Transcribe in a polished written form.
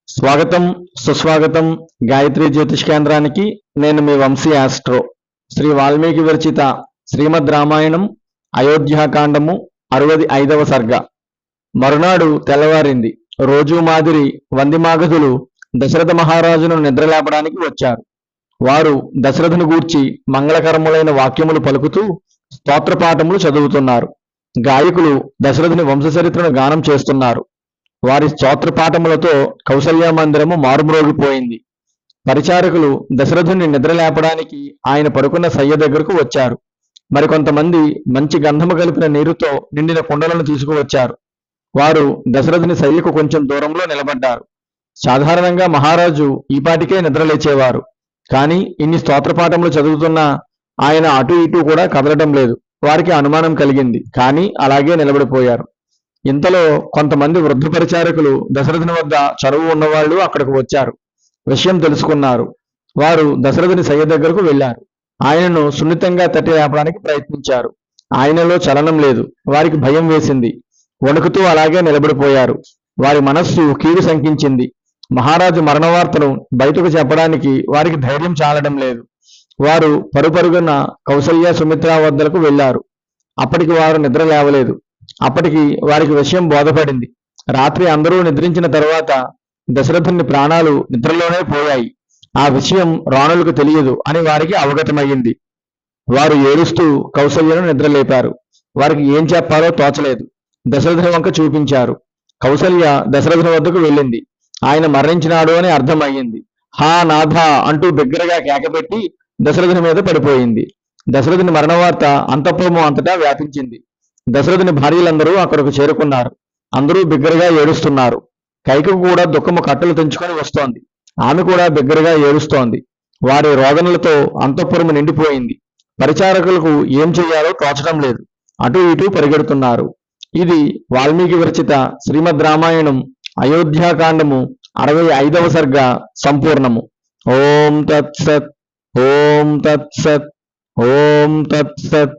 స్వాగతం సుస్వాగతం గాయత్రి జ్యోతిష్ కేంద్రానికి. నేను మీ వంశీ ఆస్ట్రో. శ్రీ వాల్మీకి విరచిత శ్రీమద్ రామాయణం అయోధ్యాకాండము 65వ సర్గ. మరునాడు తెల్లవారింది. రోజు మాదిరి వందిమాగధులు దశరథ మహారాజును నిద్రలేపడానికి వచ్చారు. వారు దశరథుని గూర్చి మంగళకరములైన వాక్యములు పలుకుతూ స్తోత్రపాఠములు చదువుతున్నారు. గాయకులు దశరథుని వంశచరిత్రను గానం చేస్తున్నారు. వారి స్తోత్రపాఠములతో కౌసల్య మందిరము మారుమ్రోగిపోయింది. పరిచారకులు దశరథుని నిద్రలేపడానికి ఆయన పడుకున్న శయ్య దగ్గరకు వచ్చారు. మరికొంతమంది మంచి గంధము కలిపిన నీరుతో నిండిన కుండలను తీసుకువచ్చారు. వారు దశరథుని శయ్యకు కొంచెం దూరంలో నిలబడ్డారు. సాధారణంగా మహారాజు ఈపాటికే నిద్రలేచేవారు. కానీ ఇన్ని స్తోత్రపాఠములు చదువుతున్నా ఆయన అటు ఇటు కూడా కదలటం లేదు. వారికి అనుమానం కలిగింది. కానీ అలాగే నిలబడిపోయారు. ఇంతలో కొంతమంది వృద్ధ పరిచారకులు దశరథుని వద్ద చనువు ఉన్నవాళ్లు అక్కడికి వచ్చారు. విషయం తెలుసుకున్నారు. వారు దశరథుని శయ్య దగ్గరకు వెళ్లారు. ఆయనను సున్నితంగా తట్టి లేపడానికి ప్రయత్నించారు. ఆయనలో చలనం లేదు. వారికి భయం వేసింది. వణుకుతూ అలాగే నిలబడిపోయారు. వారి మనస్సు కీడు శంకించింది. మహారాజు మరణవార్తను బయటకు చెప్పడానికి వారికి ధైర్యం చాలడం లేదు. వారు పరుపరుగున కౌసల్య సుమిత్ర వద్దకు వెళ్లారు. అప్పటికి వారు నిద్ర లేవలేదు. అప్పటికి వారికి విషయం బోధపడింది. రాత్రి అందరూ నిద్రించిన తరువాత దశరథుని ప్రాణాలు నిద్రలోనే పోయాయి. ఆ విషయం రాణులకు తెలియదు అని వారికి అవగతమయ్యింది. వారు ఏడుస్తూ కౌసల్యను నిద్రలేపారు. వారికి ఏం చెప్పాలో తోచలేదు. దశరథుని వంక చూపించారు. కౌసల్య దశరథుని వద్దకు వెళ్ళింది. ఆయన మరణించినాడు అని అర్థమయ్యింది. హా నాథ అంటూ బిగ్గరగా కేకపెట్టి దశరథుని మీద పడిపోయింది. దశరథుని మరణవార్త అంతఃపురము అంతటా వ్యాపించింది. దశరథుని భార్యలందరూ అక్కడకు చేరుకున్నారు. అందరూ బిగ్గరగా ఏడుస్తున్నారు. కైకకు కూడా దుఃఖము కట్టలు తెంచుకొని వస్తోంది. ఆమె కూడా బిగ్గరగా ఏడుస్తోంది. వారి రోదనలతో అంతఃపురము నిండిపోయింది. పరిచారకులకు ఏం చెయ్యాలో తోచడం లేదు. అటు ఇటు పరిగెడుతున్నారు. ఇది వాల్మీకి విరచిత శ్రీమద్ రామాయణం అయోధ్యాకాండము 65వ సర్గ సంపూర్ణము. ఓం తత్సత్. ఓం తత్సత్. ఓం తత్సత్.